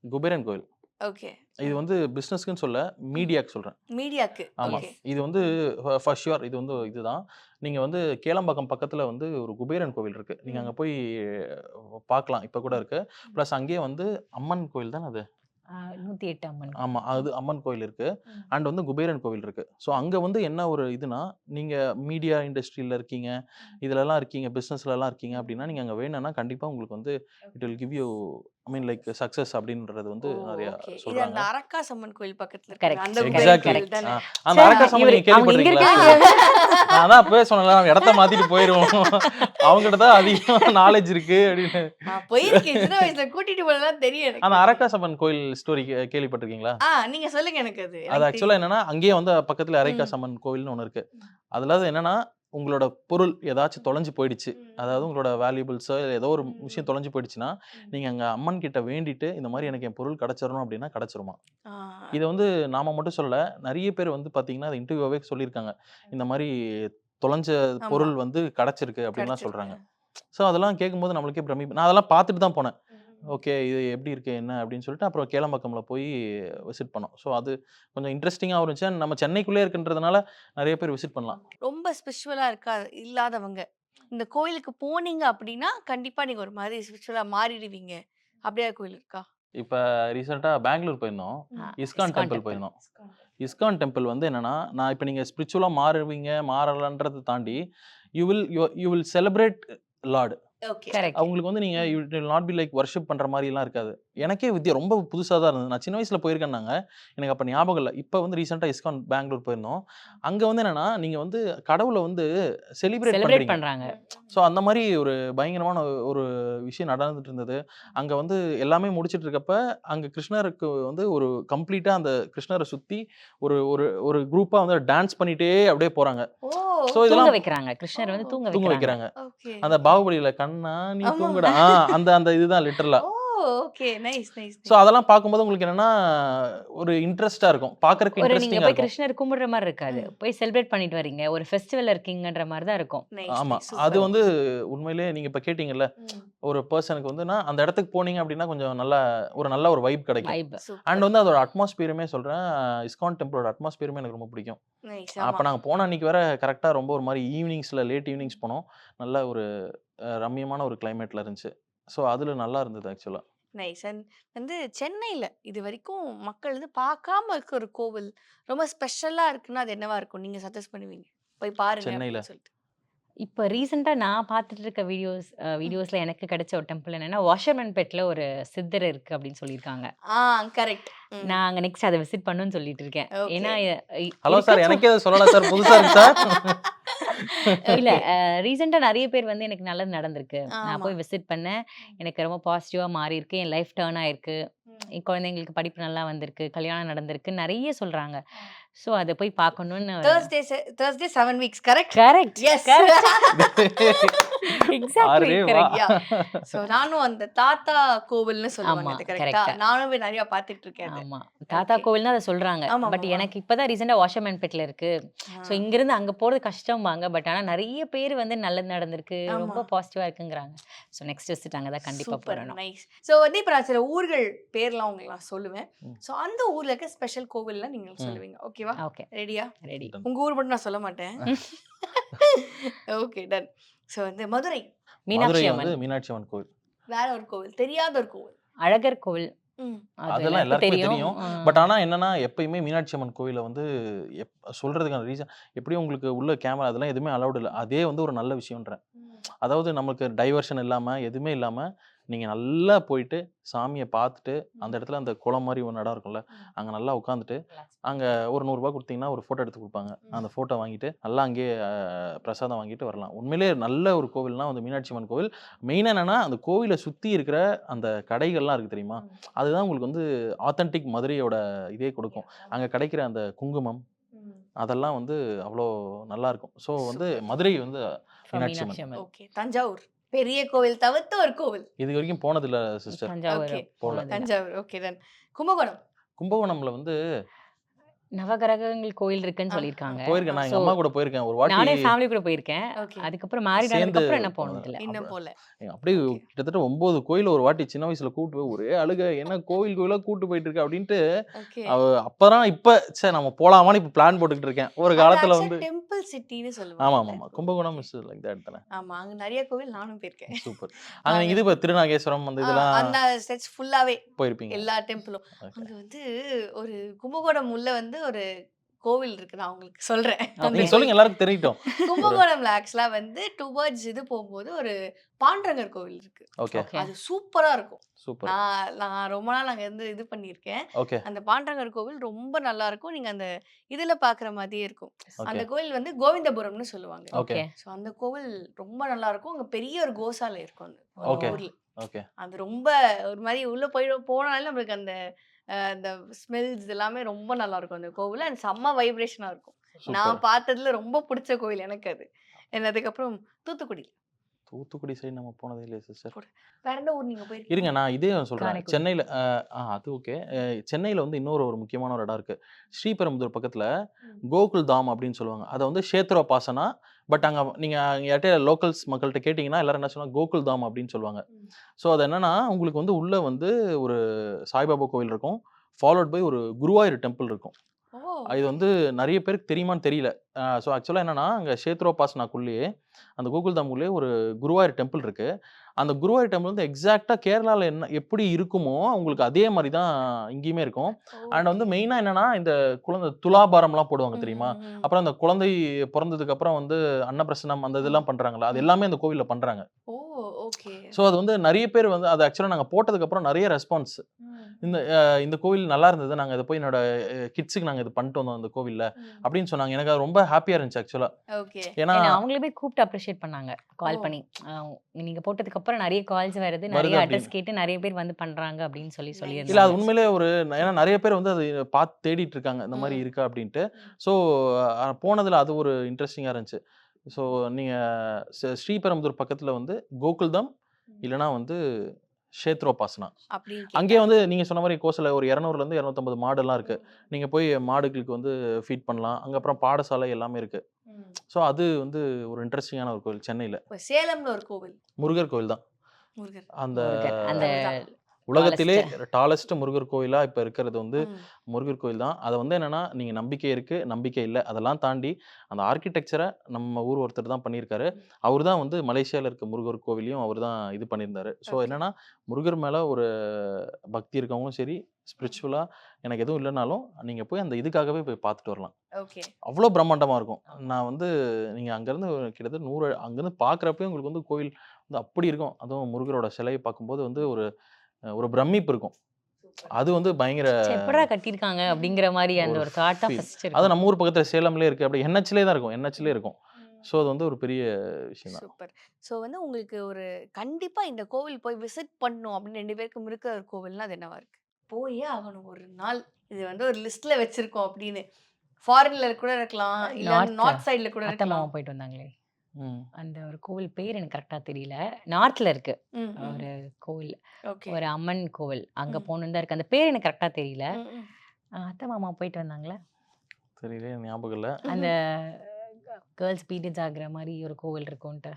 குபேரன் கோவில். ஓகே. இது வந்து பிசினஸ்க்குன்னு சொல்ல, மீடியாக்கு சொல்றேன். மீடியாக்கு. ஆமா. ஓகே. இது வந்து ஃபார் ஷூர் இது வந்து இதுதான். நீங்க வந்து கேளம்பாக்கம் பக்கத்துல வந்து ஒரு குபேரன் கோவில் இருக்கு. நீங்க அங்க போய் பார்க்கலாம். இப்ப கூட இருக்கு. பிளஸ் அங்கேயே வந்து அம்மன் கோயில் தானே அது? 108 அம்மன். ஆமா. அது அம்மன் கோயில் இருக்கு. அண்ட் வந்து குபேரன் கோவில் இருக்கு. ஸோ அங்க வந்து என்ன ஒரு இதுனா, நீங்க மீடியா இண்டஸ்ட்ரியில இருக்கீங்க, இதுலலாம் இருக்கீங்க, பிசினஸ்லலாம் இருக்கீங்க அப்படின்னா, நீங்க அங்க வேணும்னா கண்டிப்பா உங்களுக்கு வந்து it will give you like success அப்படின்றது வந்து நெறைய ஓகே. இது சொல்றாங்க. அந்த அரக்காஸ் அம்மன் கோயில் பக்கத்துல இருக்கு. கரெக்ட். அந்த கரெக்ட். குபேரன் எக்ஸாக்ட்லி. கோயில் தானே? அந்த சார், அரக்காசம் இவரு நீங்க அவங்க இங்க கேள்விப்பட்டிருக்கீங்களா? இருக்காங்க. நான் தான் அப்பவே சொன்னேன்ல, நம்ம இடத்த மாத்திட்டு போயிருவோம். அவங்ககிட்ட தான் அதிகம் நாலேட்ஜ் இருக்கு அப்படின்னு. நான் போயிருக்கேன். சின்ன வயசுல கூட்டிட்டு போனதெல்லாம் தெரியும் எனக்கு. அந்த அரக்காசம்மன் கோயில் ஸ்டோரி கேள்விப்பட்டிருக்கீங்களா? நீங்க சொல்லுங்க எனக்கு அது. அது எனக்கு ஆக்சுவலா என்னன்னா, அங்கேயே வந்து பக்கத்துல ம். அரைக்காசம்மன் கோவில்னு ஒண்ணு இருக்கு. அதுல என்னன்னா, உங்களோட பொருள் ஏதாச்சும் தொலைஞ்சு போயிடுச்சு. அதாவது உங்களோட வேல்யூபிள்ஸோ ஏதோ ஒரு விஷயம் தொலைஞ்சு போயிடுச்சுன்னா, நீங்க அங்க அம்மன் கிட்ட வேண்டிட்டு, இந்த மாரி எனக்கு என் பொருள் கிடைச்சிரணும் அப்படின்னா கிடைச்சிருமாம். ஆ. இத வந்து நாம மட்டும் சொல்லல. நெறைய பேர் வந்து பார்த்தீங்கன்னா, அது இன்டர்வியூவாவே சொல்லியிருக்காங்க. இந்த மாரி தொலைஞ்ச ஆமா. பொருள் வந்து கிடைச்சிருக்கு அப்படின்லாம் சொல்றாங்க. கிடைச்சிருக்கு. ஸோ அதெல்லாம் கேட்கும்போது நம்மளுக்கே பிரமிப்பு. நான் அதெல்லாம் பார்த்துட்டு தான் போனேன். ஓகே. இது எப்படி இருக்கு? என்ன அப்படின்னு சொல்லிட்டு அப்புறம் கேளம்பாக்கம்ல போய் விசிட் பண்ணோம். ஸோ அது கொஞ்சம் இன்ட்ரஸ்டிங்காவும் இருந்துச்சு. அண்ட் நம்ம சென்னைக்குள்ளே இருக்குன்றதுனால நெறைய பேர் விசிட் பண்ணலாம். ரொம்ப ஸ்பிரிச்சுவலா இல்லாதவங்க இந்த கோயிலுக்கு போனீங்க அப்படின்னா கண்டிப்பா நீங்க ஒரு மாதிரி ஸ்பிரிச்சுவலா மாறிடுவீங்க. அப்படியே கோயில் இருக்கா? இப்ப ரீசென்ட்டா பெங்களூர் போயிருந்தோம். ISKCON ISKCON temple temple. போயிருந்தோம். இஸ்கான் டெம்பிள் வந்து என்னன்னா, நான் இப்ப நீங்க ஸ்பிரிச்சுவலா மாறுவீங்க, மாறலன்றத தாண்டி, you will celebrate Lord. Okay. Correct. அவங்களுக்கு வந்து நீங்க you will not be like worship பண்ற மாதிரிலாம் இருக்காது. எனக்கே ரொம்ப புதுசா தான் இருந்தது. நான் சின்ன வயசுல போயிருக்கேன்னாங்க. எனக்கு அப்ப ஞாபகம் இல்ல. இப்ப வந்து ரீசென்ட்டா இஸ்கான் பெங்களூர் போயிருந்தோம். அங்க வந்து என்னன்னா, நீங்க வந்து கடவுள வந்து செலிப்ரேட் செலிப்ரேட் பண்றீங்க. பண்றாங்க. ஸோ அந்த மாரி ஒரு பயங்கரமான ஒரு விஷயம் நடந்துட்டு இருந்தது. அங்க வந்து எல்லாமே முடிச்சிட்டு இருக்கப்ப, அங்க கிருஷ்ணருக்கு வந்து ஒரு கம்ப்ளீட்டா அந்த கிருஷ்ணர சுத்தி ஒரு ஒரு ஒரு குரூப்பா வந்து டான்ஸ் பண்ணிட்டே அப்படியே போறாங்க. ஓ! ஸோ தூங்க இதெல்லாம் வைக்கிறாங்க. கிருஷ்ணர் வந்து தூங்க தூங்க வைக்கிறாங்க. வைக்கிறாங்க. ஓகே. அந்த பாகுபலியில கண்ணா நீ ஆமா. தூங்குடா. அந்த அந்த இதுதான் லிட்டரலா. ஓ! ஓகே. நைஸ், நைஸ், ஸோ அதெல்லாம் பார்க்கும்போது உங்களுக்கு என்னன்னா, ஒரு இன்ட்ரெஸ்ட்டா இருக்கும். பார்க்கறதுக்கு நீங்க இன்ட்ரெஸ்டிங்கா போய் இருக்கும். கிருஷ்ணர் கும்பிடுற மாரி இருக்காது. ம். போய் செலிப்ரேட் பண்ணிட்டு வரீங்க. ஒரு ஃபெஸ்டிவல்ல இருக்கீங்கன்ற மாரி தான் இருக்கும். நைஸ், ஆமா. நைஸ். அது சூப்பர். வந்து உண்மையிலேயே நீங்க இப்ப கேட்டீங்கல்ல, ம். ஒரு பெர்சனுக்கு வந்துனா அந்த இடத்துக்கு போனீங்க அப்படின்னா கொஞ்சம் நல்லா நல்ல ஒரு வைப் கிடைக்கும். வைப். And super. வந்து அதோட அட்மாஸ்பியருமே சொல்றேன். இஸ்கான் டெம்பிளோட அட்மாஸ்பியருமே எனக்கு ரொம்ப பிடிக்கும். நைஸ். அப்ப ஆமா. நாங்க போன அன்னைக்கு வேற கரெக்ட்டா ரொம்ப ஒரு மாரி லேட் ஈவினிங்ஸ் போனோம். நல்ல ஒரு ரம்மியமான ஒரு கிளைமேட்ல இருந்துச்சு. ஸோ அதுல நல்லா இருந்தது ஆக்சுவலா. நைஸ். அண்ட் வந்து சென்னையில இதுவரைக்கும் மக்கள் வந்து பார்க்காம இருக்க ஒரு கோவில், ரொம்ப ஸ்பெஷலா இருக்குன்னா, அது என்னவா இருக்கும்? நீங்க சஜெஸ்ட் பண்ணுவீங்க. போய் பாருங்க சென்னையில. அப்படின்னு சொல்லிட்டு. இப்ப ரீசென்ட்டா நான் பார்த்துட்டு இருக்க வீடியோஸ்ல எனக்கு கிடைச்ச ஒரு டெம்பிள் என்னன்னா, வாஷர்மன்பேட்ல ஒரு சித்தர் இருக்கு அப்படின்னு சொல்லியிருக்காங்க. ஆ கரெக்ட். ம். நான் அங்க நெக்ஸ்ட் அத விசிட் பண்ணணும்னு சொல்லிட்டு இருக்கேன். ஓகே. ஏன்னா ஹலோ இருக்க சார் எனக்கே அது சொல்லலாம் சார். புதுசா இருக்கு சார். இல்ல ரீசென்ட்டா நெறைய பேர் வந்து எனக்கு நல்லது நடந்திருக்கு. நான் ஆமா. போய் விசிட் பண்ணேன். எனக்கு ரொம்ப பாசிட்டிவா மாறியிருக்கு. என் லைஃப் டர்ன் ஆயிருக்கு. ம். என் குழந்தைங்களுக்கு படிப்பு நல்லா வந்திருக்கு. கல்யாணம் நடந்திருக்கு. நெறைய சொல்றாங்க. ஸோ அத போய் பார்க்கணும்னு Thursday 7 weeks correct? Correct. Yes. Exactly அரே வா! கரெக்ட். யா. சோ நானும் அந்த தாத்தா கோவில்னு சொல்லுவாங்க. ஆமா, அது கரெக்ட்டா? கரெக்ட்டா. நானும் போய் நிறைய பார்த்துட்டு இருக்கேன் அது. ஆமா. தாத்தா ஓகே. கோவில் தான் அத சொல்றாங்க. ஆமா, பட் ஆமா. எனக்கு இப்ப தான் ரீசென்ட்டா வாஷர்மன்பேட்ல இருக்கு. ஸோ ஆ. இங்கிருந்து அங்க போறது கஷ்டம்பாங்க. பட் ஆனா நெறைய பேர் வந்து நல்லது நடந்திருக்கு. ஆமா. ரொம்ப பாசிட்டிவா இருக்குங்கிறாங்க. ஸோ நெக்ஸ்ட் விசிட் அங்க தான் கண்டிப்பா சூப்பர். போறணும். நைஸ். சோ வந்து இப்ப நான் சில ஊர்கள் பேர்லாம் உங்களுக்கு நான் சொல்லுவேன். ம். சோ அந்த ஊர்ல இருக்க ஸ்பெஷல் கோவில்லாம் நீங்க ம். சொல்லுவீங்க. ஓகேவா? ஓகே. ரெடியா? ரெடி. உங்க ஊர் மட்டும் நான் சொல்ல மாட்டேன். Okay done. சோ வந்து மதுரை. மீனாட்சி மதுரை அம்மன். வந்து மீனாட்சி அம்மன் கோவில். வேற ஒரு கோவில். தெரியாத ஒரு கோவில். அழகர் கோவில். ம். அது அதெல்லாம் எல்லாருக்கும் எல்லாருக்குமே தெரியும். தெரியும். பட் ஆனா என்னன்னா, எப்பயுமே மீனாட்சி அம்மன் கோவில வந்து சொல்றதுக்கான ரீசன் எப்படியும் உங்களுக்கு உள்ள கேமரா அதெல்லாம் எதுவுமே அலவுட் இல்ல. அதே வந்து ஒரு நல்ல விஷயம்ன்றேன். ம். அதாவது நமக்கு டைவர்ஷன் இல்லாம, எதுவுமே இல்லாம, நீங்க நல்லா போயிட்டு சாமிய பார்த்துட்டு, அந்த இடத்துல அந்த குளம் மாரி ஒரு இடம் இருக்கும்ல, அங்க நல்லா உட்காந்துட்டு, அங்க ஒரு ரூ. 100 குடுத்தீங்கன்னா, ஒரு ஃபோட்டோ எடுத்து குடுப்பாங்க. அந்த ஃபோட்டோ வாங்கிட்டு, நல்லா அங்கேயே பிரசாதம் வாங்கிட்டு வரலாம். உண்மையிலேயே நல்ல ஒரு கோவில்னா வந்து மீனாட்சி அம்மன் கோவில். மெயினா என்னன்னா, அந்த கோவில சுத்தி இருக்கிற அந்த கடைகள்லாம் இருக்கு தெரியுமா? அதுதான் உங்களுக்கு வந்து ஆத்தென்டிக் மதுரையோட இதே கொடுக்கும். அங்க கிடைக்கிற அந்த குங்குமம், ம். அதெல்லாம் வந்து அவ்வளோ நல்லாருக்கும். ஸோ வந்து சூப்பர். மதுரை வந்து From Meenakshi Meenakshi Amman. Amman. Okay. Thanjavur. பெரிய கோவில் தவிர்த்து ஒரு கோவில். இது வரைக்கும் போனதில்ல சிஸ்டர். தஞ்சாவூர் ஓகே. போனதில்ல. தஞ்சாவூர். Okay done. கும்பகோணம். கும்பகோணம்ல வந்து நவகிரகங்கள் கோயில் இருக்குன்னு ஆ, சொல்லியிருக்காங்க. போயிருக்கேன். நான் எங்க So, அம்மா கூட போயிருக்கேன். ஒரு வாட்டி நானே ஃபேமிலி கூட போயிருக்கேன். ஓகே. அதுக்கப்புறம் மேரிட் சேர்ந்து ஆனதுக்கப்புறம் என்ன போனது. போனதில்ல. இன்னும் போல. அப்படியே ஓகே. கிட்டத்தட்ட 9 கோயில் ஒரு வாட்டி சின்ன வயசுல கூட்டு போய் ஒரே அழுகை. என்ன கோவில் கோயிலா கூட்டு போயிட்டு இருக்க அப்படின்ட்டு, ஓகே. அப்பதான் இப்ப சரி நம்ம போலாமான்னு இப்ப பிளான் போட்டுக்கிட்டு இருக்கேன். ஒரு அது காலத்துல ஆக்சுவலா வந்து டெம்பிள் சிட்டின்னு ஆமா, சொல்லுவாங்க. ஆமா. கும்பகோணம் இஸ் லைக் தட் தானே. ஆமா. அங்க நிறைய கோவில் நானும் போயிருக்கேன். சூப்பர். அங்க நாங்க இது இப்ப திருநாகேஸ்வரம் அந்த இதெல்லாம் அந்த செட்ஸ் ஃபுல்லாவே போயிருப்பீங்க. எல்லா டெம்பிளும். ஓகே. அங்க வந்து ஒரு கும்பகோணம் உள்ள வந்து ஒரு கோவில் இருக்கு. நான் உங்களுக்கு சொல்றேன். அந்த நீங்க ஓகே. கோயில். சொல்லுங்க எல்லாருக்கும் தெரியட்டும். ஒரு கும்பகோணம்ல ஆக்சுவலா வந்து டுவர்ட்ஸ் இது போகும்போது ஒரு பாண்டரங்கர் கோவில் இருக்கு. ஓகே. ஓகே. அது சூப்பரா இருக்கும். சூப்பர். நான் ரொம்ப நாள் அங்க இருந்து இது பண்ணியிருக்கேன். ஓகே. அந்த பாண்டரங்கர் கோவில் ரொம்ப நல்லா இருக்கும். நீங்க அந்த இதுல பாக்குற மாதிரியே இருக்கும். ஓகே. அந்த கோவில் வந்து கோவிந்தபுரம்னு சொல்லுவாங்க. ஓகே. ஓகே. ஸோ அந்த கோவில் ரொம்ப நல்லா இருக்கும். அங்க பெரிய ஒரு கோசாலை இருக்கும் அந்த ஓகே. ஊர்ல. ஓகே. அது ரொம்ப ஒரு மாதிரி உள்ள போனாலே நம்மளுக்கு அந்த அந்த ஸ்மெல்ஸ் எல்லாமே ரொம்ப நல்லா இருக்கும் அந்த கோவில். அண்ட் செம்ம வைப்ரேஷனா இருக்கும். சூப்பர். நான் பார்த்ததுல ரொம்ப பிடிச்ச கோவில் எனக்கு அது. அதுக்கப்புறம் தூத்துக்குடி. தூத்துக்குடி சைடு நம்ம போனதே இல்லையே சிஸ்டர். வேற எந்த ஊர் நீங்க போயிருக்கீங்க? இருங்க நான் இதே சொல்றேன். காரைக்குடி. சென்னையில அது ஓகே. சென்னையில வந்து இன்னொரு ஒரு முக்கியமான ஒரு இடம் இருக்கு. ஸ்ரீபெரும்புதூர் பக்கத்துல ம். கோகுல் தாம் அப்படின்னு சொல்லுவாங்க. அத வந்து க்ஷேத்ரோபாசனா. பட் அங்க நீங்க யார்ட்டயா லோக்கல்ஸ் மக்கள்ட்ட கேட்டீங்கன்னா எல்லாரும் என்ன சொல்லுவாங்க கோகுல் தாம் அப்படின்னு சொல்லுவாங்க. ம். ஸோ அது என்னன்னா உங்களுக்கு வந்து உள்ள வந்து ஒரு சாய்பாபா கோவில் இருக்கும். ஃபாலோட் பை ஒரு குருவாயூர் டெம்பிள் இருக்கும். ஓ! இது வந்து நெறைய பேருக்கு தெரியுமான்னு தெரியல. ஸோ ஆக்சுவலா என்னன்னா, அங்க க்ஷேத்ரோபாசனாக்குள்ளேயே அந்த கோகுல்தாம் உள்ளயே ஒரு குருவாயூர் டெம்பிள் இருக்கு. அந்த குருவாயூர் டெம்பிள் வந்து எக்ஸாக்டா கேரளால என்ன எப்படி இருக்குமோ உங்களுக்கு அதே மாதிரி தான் இங்கேயுமே இருக்கும். அண்ட் வந்து மெயினா என்னன்னா இந்த குழந்தை துலாபாரம்லாம் போடுவாங்க தெரியுமா? அப்புறம் அந்த குழந்தை பிறந்ததுக்கு அப்புறம் வந்து அன்னப்பிரசனம் அந்த இதெல்லாம் பண்றாங்கல்ல, அது எல்லாமே அந்த கோவில்ல பண்றாங்க. ஓ! ஓகே. ஸோ அது வந்து நெறைய பேர் வந்து அது ஆக்சுவலா நாங்க போட்டதுக்கு அப்புறம் நெறைய ரெஸ்பான்ஸ். இந்த கோவில் நல்லா இருந்தது. நாங்க இத போய் என்னோட கிட்ஸுக்கு நாங்க இது பண்ணிட்டு வந்தோம் இந்த கோவில்ல அப்படின்னு சொன்னாங்க. எனக்கு அது ரொம்ப ஹாப்பியா இருந்துச்சு ஆக்சுவலா. ஓகே. ஏன்னா ஏன்னா அவங்களுமே கூப்பிட்டு அப்ரிஷியேட் பண்ணாங்க கால் ஓ. பண்ணி. நீங்க போட்டதுக்கு அப்புறம் நிறைய கால்ஸ் வருது, நிறைய வருது அட்ரஸ் அப்படின்னு. கேட்டு நிறைய பேர் வந்து பண்றாங்க அப்படின்னு சொல்லி Nice. இல்ல அது சொல்லியிருந்தாங்க. உண்மையிலே ஏன்னா நெறைய பேர் வந்து அது பார்த்து தேடிட்டு இருக்காங்க. இந்த மாரி இருக்கா அப்படின்ட்டு. ஸோ போனதுல அது ஒரு இன்ட்ரஸ்டிங்கா இருந்துச்சு. ஸோ நீங்க ஸ்ரீபெரும்புதூர் பக்கத்துல வந்து கோகுல்தாம் இல்லனா வந்து க்ஷேத்ரோபாசனா. அப்படின்னு அங்கேயே கேட்டா. வந்து நீங்க சொன்ன மாரி கோஸ்ல ஒரு 200லேருந்து 250 மாடெல்லாம் இருக்கு. நீங்க போய் மாடுகளுக்கு வந்து ஃபீட் பண்ணலாம். அங்க அப்புறம் பாடசாலை எல்லாமே இருக்கு. ஸோ அது வந்து ஒரு இன்ட்ரஸ்டிங்கான ஒரு கோவில் சென்னையில. இப்ப சேலம்ல ஒரு கோவில். முருகர் கோவில் தான். முருகர். அந்த முருகர். அந்த அதுதான். உலகத்திலே tallest. டாலஸ்ட் முருகர் கோயிலா இப்ப இருக்கிறது வந்து ம். முருகர் கோயில் தான். அது வந்து என்னன்னா, நீங்க நம்பிக்கை இருக்கு, நம்பிக்கை இல்ல. அதெல்லாம் தாண்டி அந்த ஆர்க்கிடெக்சர நம்ம ஊர் ஒருத்தர் தான் பண்ணியிருக்காரு. அவரு தான் வந்து மலேசியால இருக்க முருகர் கோவிலையும் அவரு தான் இது பண்ணியிருந்தாரு. So okay. என்னன்னா, முருகர் மேல ஒரு பக்தி இருக்கவங்களும் சரி, ஸ்பிரிச்சுவலா எனக்கு எதுவும் இல்லனாலும், நீங்க போய் அந்த இதுக்காகவே போய் பார்த்துட்டு வரலாம். ஓகே. அவ்ளோ பிரம்மாண்டமா இருக்கும். நான் வந்து நீங்க அங்கருந்து கிட்டத்தட்ட 100 அங்கருந்து பார்க்குறப்பயே உங்களுக்கு வந்து கோவில் வந்து அப்படி இருக்கும். அதுவும் முருகரோட சிலைய பார்க்கும்போது வந்து ஒரு பிரமிப்பு இருக்கும். அது வந்து பயங்கர எப்புட்றா கட்டியிருக்காங்க அப்படிங்கிற மாரி அந்த ஒரு ஒரு தாட் தான் ஃபீல். ஃபர்ஸ்ட் அது இருக்கும். நம்ம ஊர் பக்கத்துல சேலம்லயே இருக்கு. அப்படியே NHலயே தான் இருக்கும். NHலயே இருக்கும். ஸோ அது வந்து ஒரு பெரிய விஷயம் தான். சூப்பர். ஸோ வந்து உங்களுக்கு ஒரு கண்டிப்பா இந்த கோவில் போய் விசிட் பண்ணணும் அப்படின்னு 2 பேருக்கும் இருக்கிற ஒரு கோவில்னா அது என்னவா இருக்கு? போயே ஆகணும் ஒரு நாள். இது வந்து ஒரு லிஸ்ட்ல வச்சிருக்கோம் அப்படின்னு. ஃபாரின்ல கூட இருக்கலாம். இல்ல நார்த்ல நார்த் சைடுல கூட அத்தை மாமா இருக்கலாம். போயிட்டு வந்தாங்களே. ம். அந்த ஒரு கோவில் பேர் எனக்கு கரெக்ட்டா தெரியல. நார்த்ல இருக்கு. ம், ம். ஒரு கோவில். ஓகே. ஒரு அம்மன் கோவில். அங்க ம். போகணும்னு தான் இருக்கு. அந்த பேர் எனக்கு கரெக்ட்டா தெரியல. ம், ம். அத்தை மாமா போயிட்டு வந்தாங்களா? தெரியலையே ஞாபகம் இல்ல. அந்த கேர்ள்ஸ் பீரியட்ஸ் ஆகுற மாரி ஒரு கோவில் இருக்கும்ன்ட்டு.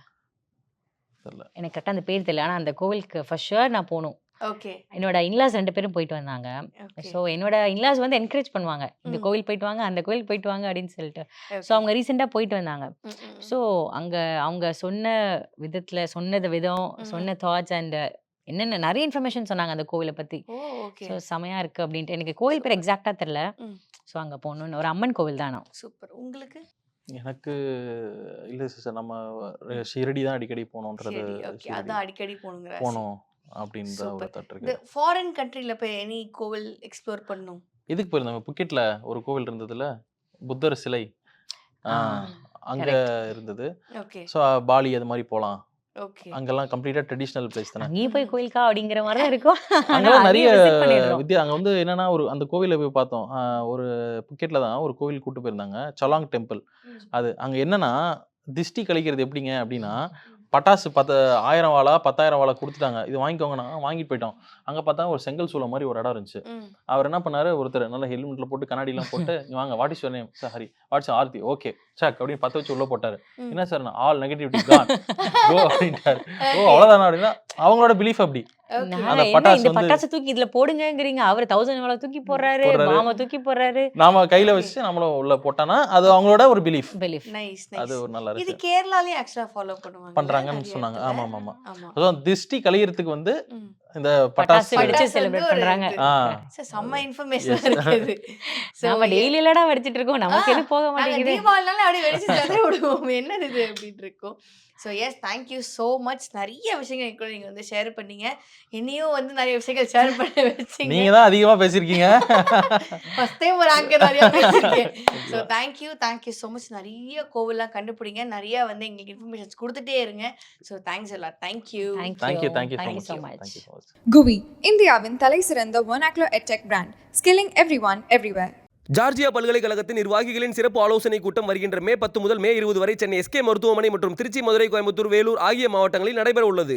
தெரியல. எனக்கு கரெக்ட்டா அந்த பேர் தெரியல. ஆனா அந்த கோவிலுக்கு ஃபார் ஷூர் நான் போணும். ஓகே. என்னோட இன்லாஸ் 2 பேரும் போயிட்டு வந்தாங்க. ஓகே. ஸோ என்னோட இன்லாஸ் வந்து என்கரேஜ் பண்ணுவாங்க. இந்த ம். கோவில் போயிட்டு வாங்க, அந்த கோவில் போயிட்டு வாங்க அப்படின்னு சொல்லிட்டு. So okay. அவங்க ரீசெண்டா போயிட்டு வந்தாங்க. ம், ம், ம். ஸோ அங்க அவங்க சொன்ன விதத்துல சொன்னது விதம், சொன்ன தாட்ஸ் அண்ட் என்னென்ன நிறைய இன்ஃபர்மேஷன் சொன்னாங்க அந்த கோவில பத்தி. ஓ! ஓகே. ஸோ செமையா இருக்கு அப்படின்ட்டு. எனக்கு கோவில் பேர் எக்ஸாக்ட்டா தெரியல. ம். ஸோ அங்க போகணும்னு ஒரு அம்மன் கோவில் தான் ஆனா. சூப்பர். உங்களுக்கு? எனக்கு இல்ல சிஸ்டர். நம்ம ஷிரடி தான் அடிக்கடி போணுன்றது. சரி. ஓகே. ஷிரடி அதான் அடிக்கடி போகணுங்கிற ஆசை. போணும் அப்படின்னு தான் ஒரு சூப்பர். தாட் இந்த இருக்கு. ஃபாரின் கண்ட்ரில போய் எனி கோவில் எக்ஸ்ப்ளோர் பண்ணணும். இதுக்கு போயிருந்தோம். புக்கெட்ல ஒரு கோவில் இருந்ததுல, புத்தர் சிலை. ஆ ஆ அங்க கரெக்ட். இருந்தது. ஓகே. ஸோ பாலி அது மாரி போலாம். ஓகே. அங்கெல்லாம் கம்ப்ளீட்டா ட்ரெடிஷனல் பிளேஸ் தானே. அங்கேயும் போய் கோயிலுக்கா அப்படிங்கிற மாதிரி தான் இருக்கும். ஆனா அங்கெல்லாம் நிறைய அங்கேயும் விசிட் பண்ணிடுறோம். அங்க வந்து என்னன்னா ஒரு அந்த கோவில போய் பார்த்தோம். ஒரு புக்கெட்ல தான் ஒரு கோவில் கூட்டு போயிருந்தாங்க. சலாங் டெம்பிள். ம். அது அங்க என்னன்னா திஷ்டி கழிக்கிறது எப்படிங்க அப்படின்னா, பட்டாசு 1000 வாளா 10,000 வாளா குடுத்துட்டாங்க. இது வாங்கிக்கோங்கண்ணா வாங்கிட்டு போயிட்டோம். அங்க பார்த்தா ஒரு செங்கல் சூளை மாரி ஒரு இடம் இருந்துச்சு. ம். அவர் என்ன பண்ணாரு, ஒருத்தர் நல்ல ஹெல்மெட்ல போட்டு கண்ணாடிலாம் போட்டு, "இங்க வாங்க what is your name?" "Sir Hari." "What's Aarthi?" "Okay சக்." அப்படின்னு பத்த வச்சு உள்ள போட்டாரு. ம். "என்ன சார்?" "All negativity gone. கோ." அப்படின்ட்டாரு. "ஓ அவ்வளோதானா?" அப்படின்னா அவங்களோட பிலீஃப் அப்படி. ஓகே. நான் அந்த என்ன பட்டாசு இந்த வந்து பட்டாசு தூக்கி இதுல போடுங்கங்கிறீங்க. அவரு 1000 வாழ தூக்கி போடுறாரு, போடுறாரு. பாம்ப தூக்கி போடுறாரு. நாம கையில ஓகே. வச்சு நம்மளும் உள்ள போட்டானா, அது அவங்களோட ஒரு பிலீஃப். பிலீஃப். நைஸ், அது நைஸ். ஒரு நல்லா இது இருக்கு. கேரளாலயே ஆக்சுவலா ஃபாலோ பண்ணுவாங்கல்ல பண்றாங்கன்னு நிறைய சொன்னாங்க. இடத்துல. ஆமாமாமா. ஆமா. அதான் திஷ்டி கழியறதுக்கு வந்து ம். இந்த பட்டாசு பட்டாசு வெடிச்சு பட்டாசு வந்து செலிப்ரேட் ஒரு பண்றாங்க. இது. ஆ சார் செம்ம இன்ஃபர்மேஷனா எஸ். இருக்குது. ஸோ நாம டெய்லி இல்லடா வெடிச்சிட்டு இருக்கோம். நமக்கு எது போக நாங்க மாட்டேங்குது. தீபாவளினால அப்படியே வெடிச்சு செதற விடுவோம். என்னது இது அப்படின்னு இருக்கும். So S thank you so much. நிறைய விஷயங்கள் என் கூட நீங்க வந்து ஷேர் பண்ணீங்க. என்னையும் வந்து நிறைய விஷயங்கள் ஷேர் பண்ண வச்சீங்க. நீங்க தான் அதிகமா பேசியிருக்கீங்க. ஃபர்ஸ்ட் டைம் ஒரு ஆங்கர் நிறைய பேசியிருக்கேன். So thank you so much. நிறைய கோவில்லாம் கண்டுபிடிங்க. நிறைய வந்து எங்களுக்கு இன்ஃபர்மேஷன்ஸ் கொடுத்துட்டே இருங்க. ஸோ தேங்க்ஸ் எல்லாம். Thank you. Thank you so Thank you so much. much. Thank you so much. GUI, இந்தியாவின் தலை சிறந்த vernacular edtech brand, skilling everyone everywhere. Georgia பல்கலைக்கழகத்தின் நிர்வாகிகளின் சிறப்பு ஆலோசனை கூட்டம் வருகின்ற மே 10 முதல் மே 20 வரை சென்னை SK மருத்துவமனை மற்றும் திருச்சி, மதுரை, கோயம்புத்தூர், வேலூர் ஆகிய மாவட்டங்களில் நடைபெற உள்ளது.